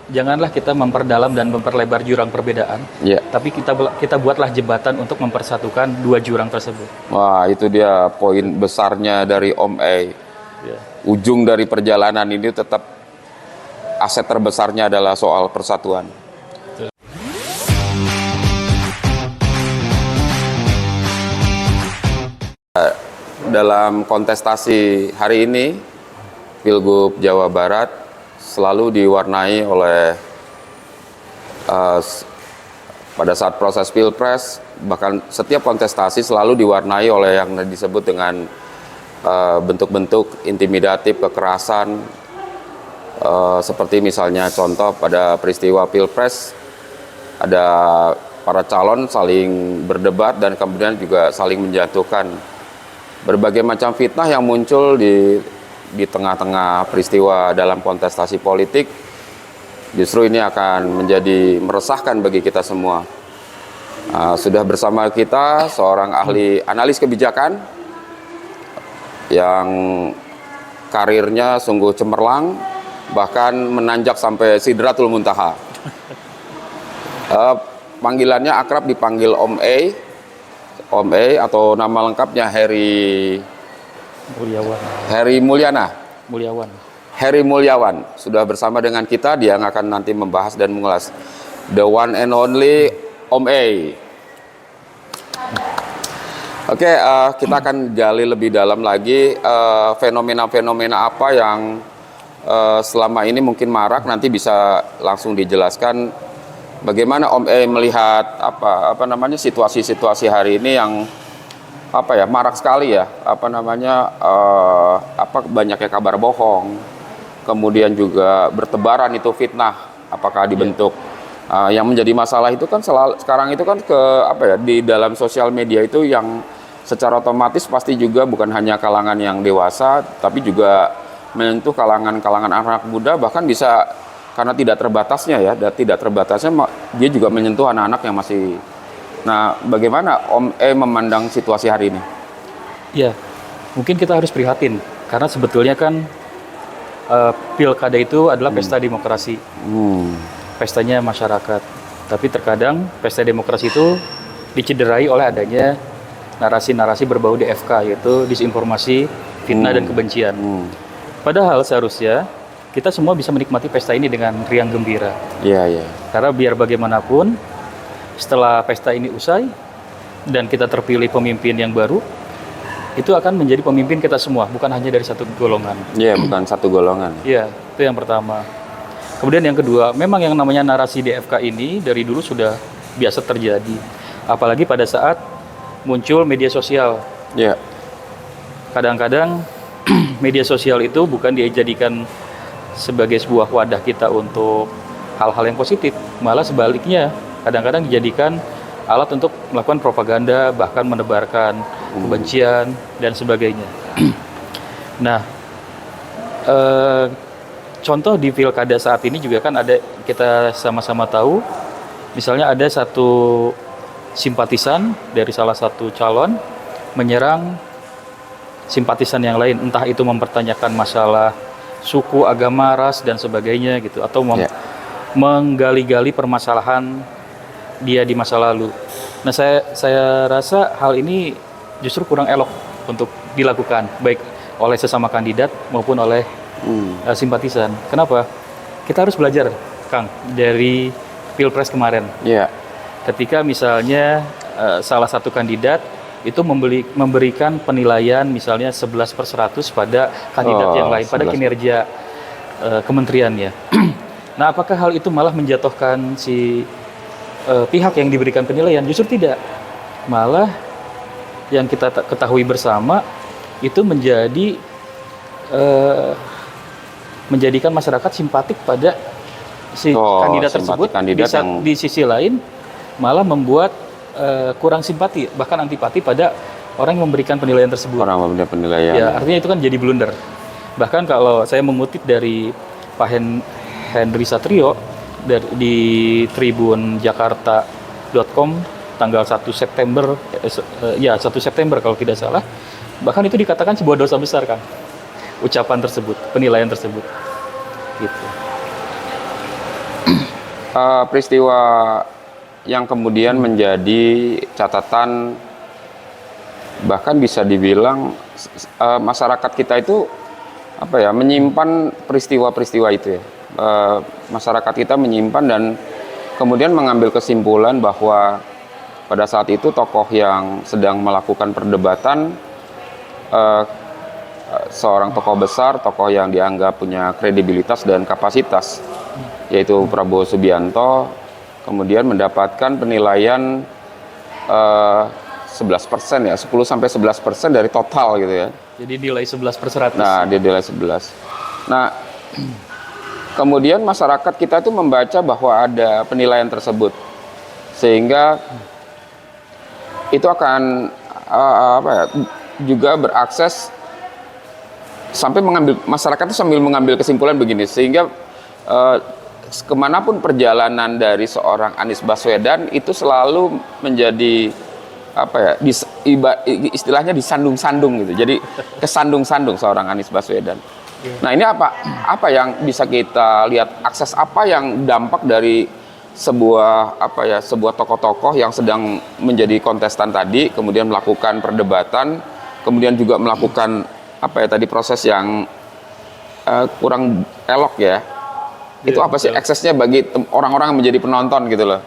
janganlah kita memperdalam dan memperlebar jurang perbedaan, Ya. tapi kita buatlah jembatan untuk mempersatukan dua jurang tersebut. Wah, itu dia poin besarnya dari Om A. Ya. Ujung dari perjalanan ini tetap aset terbesarnya adalah soal persatuan. Dalam kontestasi hari ini, Pilgub Jawa Barat selalu diwarnai oleh pada saat proses Pilpres, bahkan setiap kontestasi selalu diwarnai oleh yang disebut dengan bentuk-bentuk intimidatif, kekerasan, seperti misalnya contoh pada peristiwa Pilpres, ada para calon saling berdebat dan kemudian juga saling menjatuhkan berbagai macam fitnah yang muncul di tengah-tengah peristiwa dalam kontestasi politik. Justru ini akan menjadi meresahkan bagi kita semua. Sudah bersama kita seorang ahli analis kebijakan yang karirnya sungguh cemerlang, bahkan menanjak sampai Sidratul Muntaha. Panggilannya akrab dipanggil Om A. Om A atau nama lengkapnya Heri Mulyawan. Heri Mulyawan sudah bersama dengan kita. Dia yang akan nanti membahas dan mengulas the one and only Om A. Oke, kita akan gali lebih dalam lagi fenomena-fenomena apa yang selama ini mungkin marak. Nanti bisa langsung dijelaskan bagaimana Om A melihat situasi-situasi hari ini yang marak sekali ya, banyaknya kabar bohong, kemudian juga bertebaran itu fitnah, apakah dibentuk. Yang menjadi masalah itu kan sekarang itu kan di dalam sosial media itu yang secara otomatis pasti juga bukan hanya kalangan yang dewasa, tapi juga menyentuh kalangan anak muda, bahkan bisa karena tidak terbatasnya dia juga menyentuh anak-anak yang masih. Nah, bagaimana Om E memandang situasi hari ini? Ya, mungkin kita harus prihatin karena sebetulnya kan pilkada itu adalah pesta demokrasi, pestanya masyarakat. Tapi terkadang pesta demokrasi itu dicederai oleh adanya narasi-narasi berbau DFK, yaitu disinformasi, fitnah dan kebencian. Padahal seharusnya kita semua bisa menikmati pesta ini dengan riang gembira. Iya. Karena biar bagaimanapun, setelah pesta ini usai dan kita terpilih pemimpin yang baru, itu akan menjadi pemimpin kita semua, bukan hanya dari satu golongan. Iya, bukan satu golongan. Iya, itu yang pertama. Kemudian yang kedua, memang yang namanya narasi DFK ini dari dulu sudah biasa terjadi. Apalagi pada saat muncul media sosial. Iya. Kadang-kadang media sosial itu bukan dijadikan sebagai sebuah wadah kita untuk hal-hal yang positif, malah sebaliknya kadang-kadang dijadikan alat untuk melakukan propaganda, bahkan menebarkan kebencian dan sebagainya. Nah, contoh di pilkada saat ini juga kan ada, kita sama-sama tahu, misalnya ada satu simpatisan dari salah satu calon menyerang simpatisan yang lain, entah itu mempertanyakan masalah suku, agama, ras dan sebagainya gitu, atau menggali-gali permasalahan dia di masa lalu. Nah, saya rasa hal ini justru kurang elok untuk dilakukan baik oleh sesama kandidat maupun oleh simpatisan. Kenapa? Kita harus belajar, Kang, dari Pilpres kemarin. Iya. Ketika misalnya salah satu kandidat itu memberikan penilaian misalnya 11/100 pada kandidat yang lain, pada kinerja kementeriannya. Nah, apakah hal itu malah menjatuhkan si pihak yang diberikan penilaian? Justru tidak. Malah yang kita ketahui bersama itu menjadikan masyarakat simpatik pada si kandidat tersebut. Di sisi lain malah membuat kurang simpati, bahkan antipati pada orang yang memberikan penilaian tersebut. Orang memberikan penilaian. Ya, artinya itu kan jadi blunder. Bahkan kalau saya mengutip dari Pak Henry Satrio di tribunjakarta.com tanggal 1 September 1 September kalau tidak salah, bahkan itu dikatakan sebuah dosa besar, Kang, ucapan tersebut, penilaian tersebut gitu. Peristiwa yang kemudian menjadi catatan, bahkan bisa dibilang masyarakat kita itu menyimpan peristiwa-peristiwa itu ya. Masyarakat kita menyimpan dan kemudian mengambil kesimpulan bahwa pada saat itu tokoh yang sedang melakukan perdebatan, seorang tokoh besar, tokoh yang dianggap punya kredibilitas dan kapasitas, yaitu Prabowo Subianto, kemudian mendapatkan penilaian 11% ya, 10-11% dari total gitu ya. Jadi nilai 11/100. Nah, dia nilai 11. Nah, kemudian masyarakat kita itu membaca bahwa ada penilaian tersebut, sehingga itu akan juga berakses sampai masyarakat itu sambil mengambil kesimpulan begini, sehingga kemanapun perjalanan dari seorang Anies Baswedan itu selalu menjadi istilahnya disandung-sandung gitu. Jadi kesandung-sandung seorang Anies Baswedan. Nah, ini apa yang bisa kita lihat, akses apa yang dampak dari sebuah tokoh-tokoh yang sedang menjadi kontestan tadi, kemudian melakukan perdebatan, kemudian juga melakukan proses yang kurang elok ya. Itu apa sih aksesnya bagi orang-orang yang menjadi penonton gitu loh?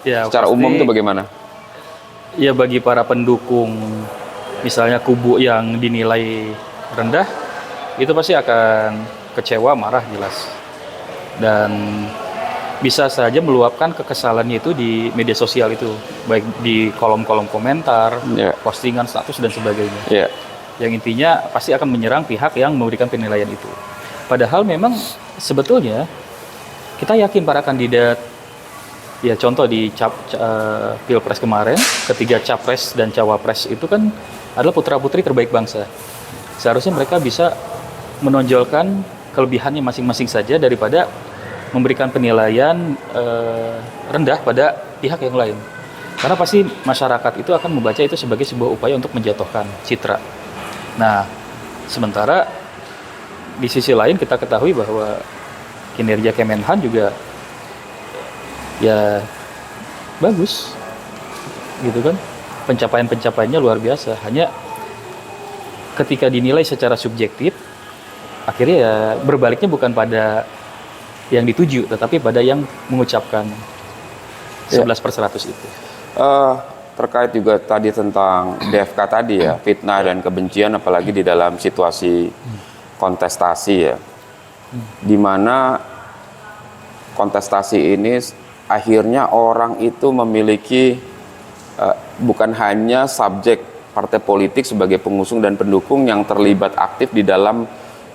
Ya, secara umum itu bagaimana? Ya, bagi para pendukung misalnya kubu yang dinilai rendah, itu pasti akan kecewa, marah jelas. Dan bisa saja meluapkan kekesalannya itu di media sosial itu, baik di kolom-kolom komentar, postingan, status dan sebagainya. Yang intinya pasti akan menyerang pihak yang memberikan penilaian itu. Padahal memang sebetulnya kita yakin para kandidat, ya contoh di Pilpres kemarin, ketiga capres dan cawapres itu kan adalah putra-putri terbaik bangsa. Seharusnya mereka bisa menonjolkan kelebihannya masing-masing saja daripada memberikan penilaian rendah pada pihak yang lain. Karena pasti masyarakat itu akan membaca itu sebagai sebuah upaya untuk menjatuhkan citra. Nah, sementara di sisi lain kita ketahui bahwa kinerja Kemenhan juga ya bagus, gitu kan? Pencapaian-pencapaiannya luar biasa. Hanya ketika dinilai secara subjektif, akhirnya ya berbaliknya bukan pada yang dituju, tetapi pada yang mengucapkan 11/100 itu. Terkait juga tadi tentang DFK tadi ya, fitnah dan kebencian, apalagi di dalam situasi kontestasi ya, di mana kontestasi ini akhirnya orang itu memiliki bukan hanya subjek partai politik sebagai pengusung dan pendukung yang terlibat aktif di dalam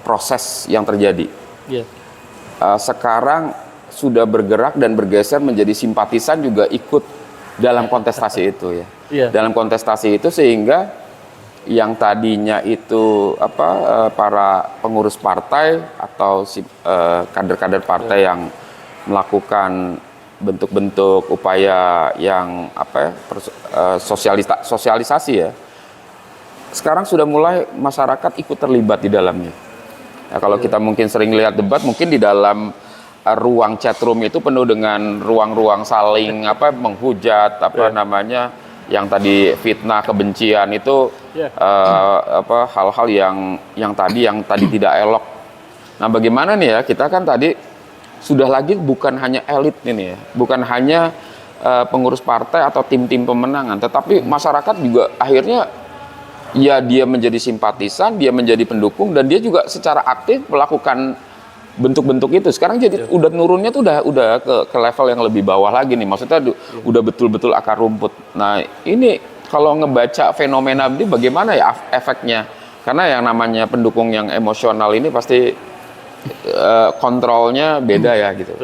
proses yang terjadi. Sekarang sudah bergerak dan bergeser menjadi simpatisan juga ikut dalam kontestasi itu ya. Dalam kontestasi itu, sehingga yang tadinya itu para pengurus partai atau kader-kader partai yang melakukan bentuk-bentuk upaya yang sosialisasi ya, sekarang sudah mulai masyarakat ikut terlibat di dalamnya. Nah, kalau kita mungkin sering lihat debat, mungkin di dalam ruang chatroom itu penuh dengan ruang-ruang saling menghujat yang tadi fitnah, kebencian itu hal-hal yang tadi tidak elok. Nah, bagaimana nih ya, kita kan tadi sudah lagi bukan hanya elit ini ya, bukan hanya pengurus partai atau tim-tim pemenangan, tetapi masyarakat juga akhirnya ya dia menjadi simpatisan, dia menjadi pendukung, dan dia juga secara aktif melakukan bentuk-bentuk itu. Sekarang jadi udah nurunnya tuh udah ke level yang lebih bawah lagi nih. Maksudnya udah betul-betul akar rumput. Nah, ini kalau ngebaca fenomena ini bagaimana ya efeknya? Karena yang namanya pendukung yang emosional ini pasti kontrolnya beda ya gitu.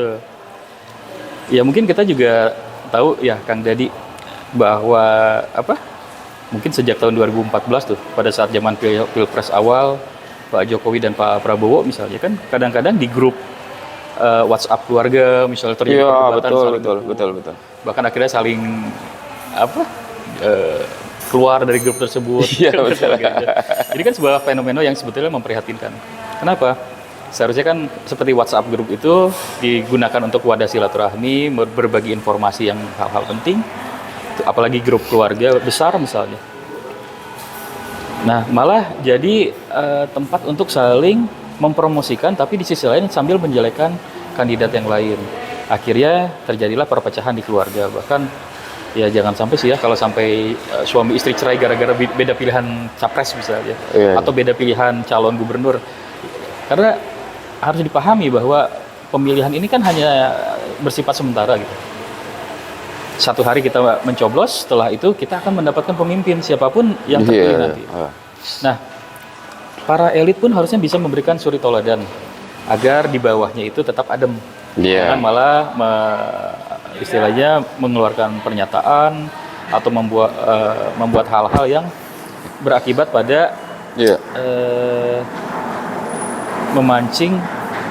Ya mungkin kita juga tahu ya Kang Dadi bahwa mungkin sejak tahun 2014 tuh, pada saat zaman Pilpres awal, Pak Jokowi dan Pak Prabowo misalnya kan kadang-kadang di grup WhatsApp keluarga misalnya terjadi perdebatan, betul. Bahkan akhirnya saling keluar dari grup tersebut. Jadi kan sebuah fenomena yang sebetulnya memprihatinkan. Kenapa? Seharusnya kan seperti WhatsApp grup itu digunakan untuk wadah silaturahmi, berbagi informasi yang hal-hal penting, apalagi grup keluarga besar misalnya. Nah, malah jadi tempat untuk saling mempromosikan, tapi di sisi lain sambil menjelekkan kandidat yang lain. Akhirnya terjadilah perpecahan di keluarga. Bahkan ya jangan sampai sih ya kalau sampai suami istri cerai gara-gara beda pilihan capres misalnya, atau beda pilihan calon gubernur. Karena harus dipahami bahwa pemilihan ini kan hanya bersifat sementara gitu. Satu hari kita mencoblos, setelah itu kita akan mendapatkan pemimpin siapapun yang terpilih nanti. Nah, para elit pun harusnya bisa memberikan suri toladan agar di bawahnya itu tetap adem. Jangan malah istilahnya mengeluarkan pernyataan atau membuat hal-hal yang berakibat pada memancing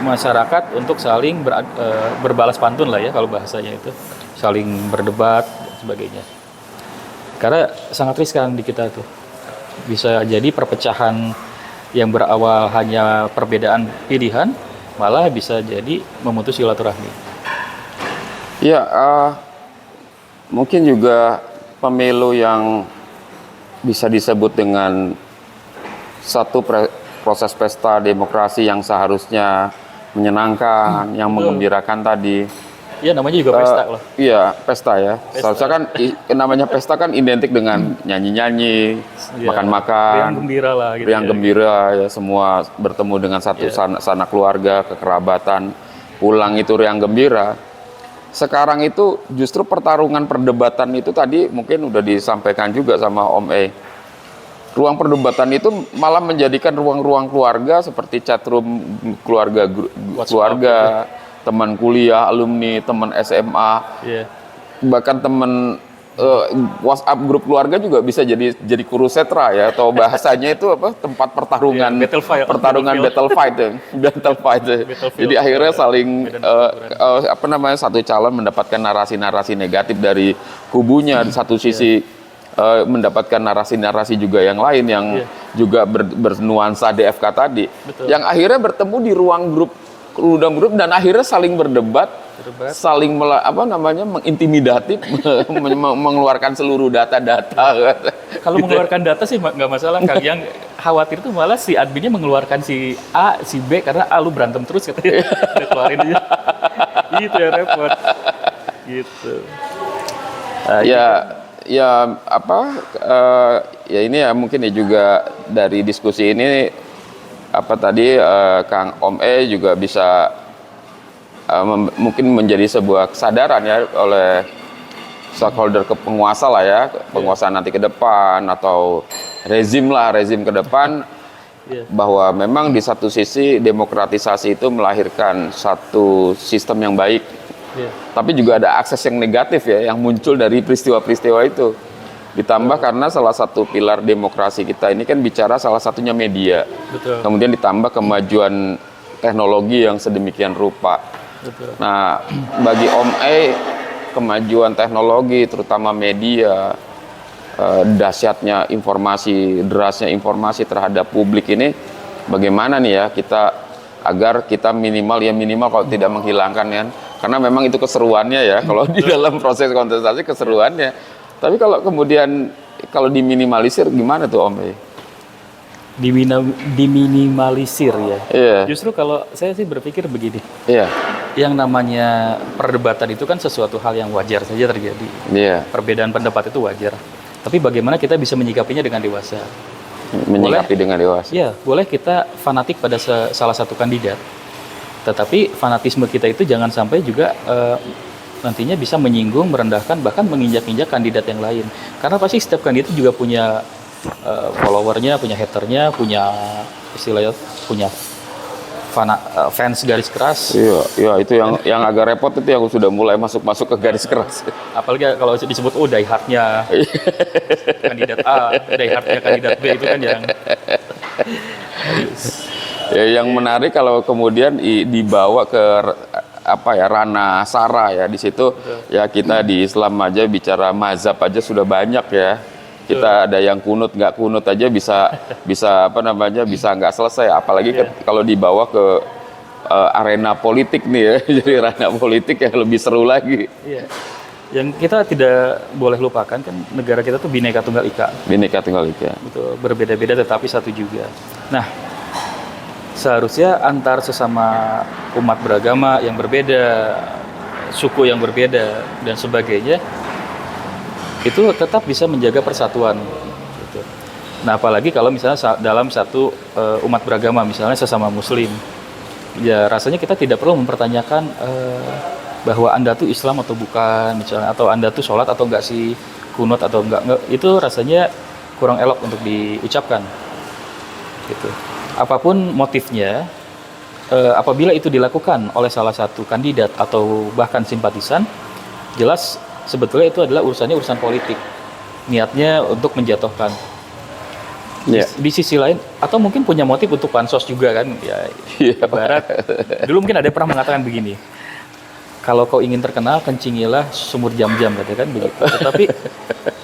masyarakat untuk saling berbalas pantun lah ya kalau bahasanya itu, saling berdebat dan sebagainya. Karena sangat riskan di kita tuh, bisa jadi perpecahan yang berawal hanya perbedaan pilihan malah bisa jadi memutus silaturahmi. Ya, mungkin juga pemilu yang bisa disebut dengan satu proses pesta demokrasi yang seharusnya menyenangkan, yang mengembirakan tadi. Iya, namanya juga pesta loh. Iya, pesta ya. Seharusnya kan namanya pesta kan identik dengan nyanyi-nyanyi, makan-makan, riang gembira lah gitu. Riang gembira ya, semua bertemu dengan satu sanak keluarga, kekerabatan, pulang itu riang gembira. Sekarang itu justru pertarungan perdebatan itu tadi mungkin udah disampaikan juga sama Om E. Ruang perdebatan itu malah menjadikan ruang-ruang keluarga seperti chatroom keluarga, teman kuliah, alumni, teman SMA, bahkan teman WhatsApp grup keluarga juga bisa jadi kurusetra ya, atau bahasanya itu apa, tempat pertarungan, battle fight. Jadi akhirnya saling satu calon mendapatkan narasi-narasi negatif dari kubunya, di satu sisi mendapatkan narasi-narasi juga yang lain yang juga bernuansa DFK tadi. Betul. Yang akhirnya bertemu di ruang grup dan akhirnya saling berdebat. Saling mengintimidatif, mengeluarkan seluruh data-data. Kalau mengeluarkan data sih nggak masalah, Kang. Yang khawatir itu malah si adminnya mengeluarkan si A, si B, karena lu berantem terus katanya. Udah keluarin aja. Gitu ya, repot. Gitu. Ya ini ya mungkin ya juga dari diskusi ini Kang Om E juga bisa mungkin menjadi sebuah kesadaran ya oleh stakeholder penguasa lah ya, penguasa nanti ke depan atau rezim ke depan, bahwa memang di satu sisi demokratisasi itu melahirkan satu sistem yang baik. Tapi juga ada akses yang negatif ya, yang muncul dari peristiwa-peristiwa itu. Ditambah karena salah satu pilar demokrasi kita ini kan bicara salah satunya media. Betul. Kemudian ditambah kemajuan teknologi yang sedemikian rupa. Betul. Nah, bagi Om E, kemajuan teknologi, terutama media, dahsyatnya informasi, derasnya informasi terhadap publik ini, bagaimana nih ya agar kita minimal kalau tidak menghilangkan ya, karena memang itu keseruannya ya, kalau di dalam proses kontestasi keseruannya. Tapi kalau kemudian diminimalisir gimana tuh Om E? Diminimalisir ya. Justru kalau saya sih berpikir begini. Yang namanya perdebatan itu kan sesuatu hal yang wajar saja terjadi. Perbedaan pendapat itu wajar. Tapi bagaimana kita bisa menyikapinya dengan dewasa? Dengan dewasa. Iya, boleh kita fanatik pada salah satu kandidat. Tetapi fanatisme kita itu jangan sampai juga nantinya bisa menyinggung, merendahkan, bahkan menginjak-injak kandidat yang lain. Karena pasti setiap kandidat juga punya followernya, punya haternya, punya istilahnya, punya fans garis keras. Iya, itu yang agak repot itu, yang sudah mulai masuk ke garis keras. Apalagi kalau disebut die hard-nya kandidat A, die hard-nya kandidat B, itu kan yang menarik kalau kemudian dibawa ke ranah sara ya, di situ. Ya kita di Islam aja bicara mazhab aja sudah banyak ya. Kita ada yang kunut, nggak kunut aja bisa nggak selesai, apalagi kalau dibawa ke arena politik nih ya. Jadi arena politik yang lebih seru lagi. Iya. Yang kita tidak boleh lupakan kan negara kita tuh Bhinneka Tunggal Ika. Bhinneka Tunggal Ika. Betul, berbeda-beda tetapi satu juga. Nah, seharusnya antar sesama umat beragama yang berbeda, suku yang berbeda dan sebagainya itu tetap bisa menjaga persatuan gitu. Nah, apalagi kalau misalnya dalam satu umat beragama, misalnya sesama muslim, ya rasanya kita tidak perlu mempertanyakan bahwa Anda tuh Islam atau bukan, misalnya, atau Anda tuh sholat atau enggak sih, kunut atau enggak, itu rasanya kurang elok untuk diucapkan gitu. Apapun motifnya, apabila itu dilakukan oleh salah satu kandidat atau bahkan simpatisan, jelas sebetulnya itu adalah urusan politik, niatnya untuk menjatuhkan. Di sisi lain, atau mungkin punya motif untuk pansos juga kan, ya ibarat dulu mungkin ada yang pernah mengatakan begini, kalau kau ingin terkenal, kencingilah sumur jam-jam, katakan begitu. Tetapi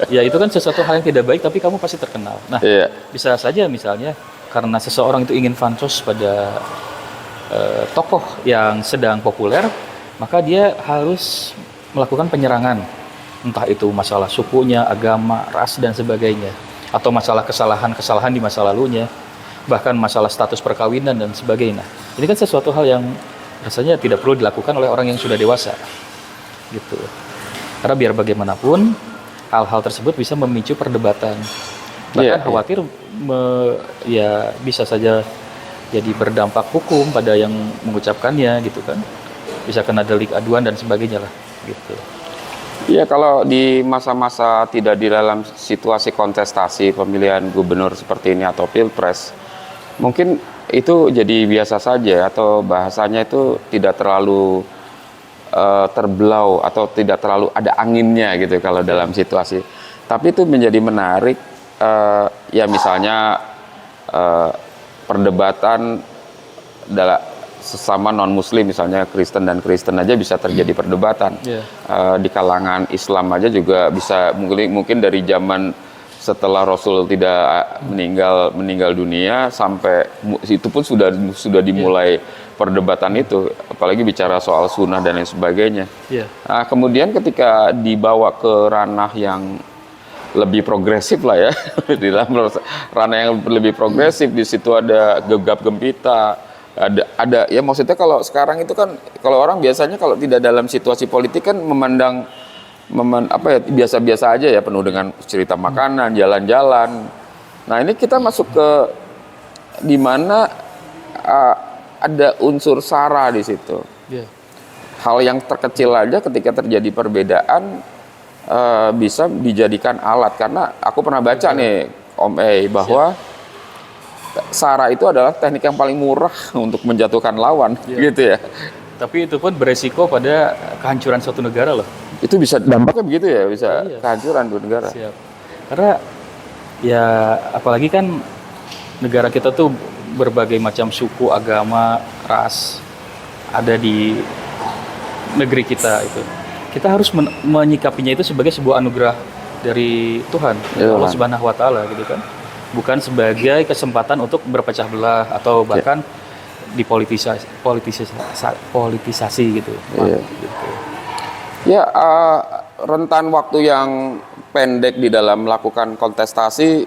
ya itu kan sesuatu hal yang tidak baik, tapi kamu pasti terkenal. Nah, bisa saja misalnya karena seseorang itu ingin fansos pada tokoh yang sedang populer, maka dia harus melakukan penyerangan, entah itu masalah sukunya, agama, ras dan sebagainya, atau masalah kesalahan di masa lalunya, bahkan masalah status perkawinan dan sebagainya. Ini kan sesuatu hal yang rasanya tidak perlu dilakukan oleh orang yang sudah dewasa gitu, karena biar bagaimanapun hal-hal tersebut bisa memicu perdebatan, bahkan khawatir ya bisa saja jadi berdampak hukum pada yang mengucapkannya gitu kan, bisa kena delik aduan dan sebagainya lah gitu. Iya, kalau di masa-masa tidak di dalam situasi kontestasi pemilihan gubernur seperti ini atau pilpres, mungkin itu jadi biasa saja, atau bahasanya itu tidak terlalu terbelau atau tidak terlalu ada anginnya gitu kalau dalam situasi. Tapi itu menjadi menarik, ya misalnya perdebatan sesama non-muslim, misalnya Kristen dan Kristen aja bisa terjadi perdebatan. Di kalangan Islam aja juga bisa, mungkin dari zaman setelah Rasul tidak meninggal dunia sampai itu pun sudah dimulai perdebatan itu, apalagi bicara soal sunnah dan lain sebagainya. Nah, kemudian ketika dibawa ke ranah yang lebih progresif lah ya, di dalam ranah yang lebih progresif, di situ ada gegap gempita, ada ya, maksudnya kalau sekarang itu kan, kalau orang biasanya kalau tidak dalam situasi politik kan memandang apa ya, biasa-biasa aja ya, penuh dengan cerita makanan, jalan-jalan. Nah, ini kita masuk ke di mana ada unsur sara di situ. Hal yang terkecil aja ketika terjadi perbedaan bisa dijadikan alat, karena aku pernah baca nih Om bahwa sara itu adalah teknik yang paling murah untuk menjatuhkan lawan, gitu ya. Tapi itu pun beresiko pada kehancuran suatu negara loh. Itu bisa dampaknya begitu ya, bisa kehancuran dua negara. Karena ya apalagi kan negara kita tuh berbagai macam suku, agama, ras ada di negeri kita itu. Kita harus menyikapinya itu sebagai sebuah anugerah dari Tuhan, Allah Subhanahu wa taala gitu kan. Bukan sebagai kesempatan untuk berpecah belah atau bahkan politisasi gitu. Gitu. Ya, rentan waktu yang pendek di dalam melakukan kontestasi,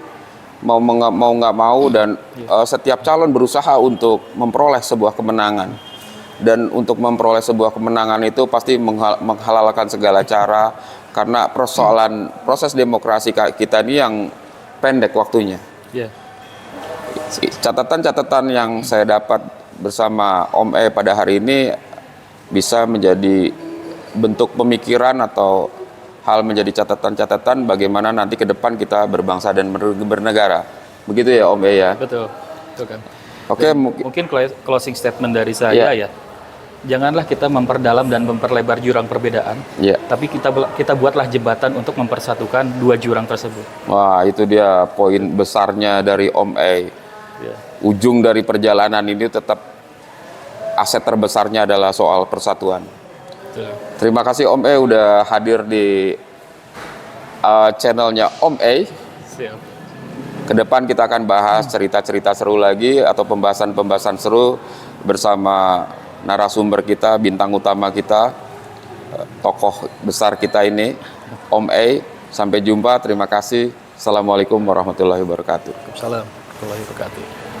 mau nggak mau, dan setiap calon berusaha untuk memperoleh sebuah kemenangan. Dan untuk memperoleh sebuah kemenangan itu pasti menghalalkan segala cara, karena proses demokrasi kita ini yang pendek waktunya. Catatan-catatan yang saya dapat bersama Om pada hari ini bisa menjadi bentuk pemikiran atau hal menjadi catatan-catatan bagaimana nanti ke depan kita berbangsa dan bernegara. Begitu ya Om ya? Betul kan. Oke, mungkin closing statement dari saya ya. Janganlah kita memperdalam dan memperlebar jurang perbedaan, tapi kita buatlah jembatan untuk mempersatukan dua jurang tersebut. Wah, itu dia poin besarnya dari Om Ujung dari perjalanan ini tetap aset terbesarnya adalah soal persatuan. Terima kasih Om udah hadir di channelnya Om Ke depan kita akan bahas cerita-cerita seru lagi atau pembahasan-pembahasan seru bersama narasumber kita, bintang utama kita, tokoh besar kita ini, Om E. Sampai jumpa, terima kasih. Assalamualaikum warahmatullahi wabarakatuh. Waalaikumsalam warahmatullahi wabarakatuh.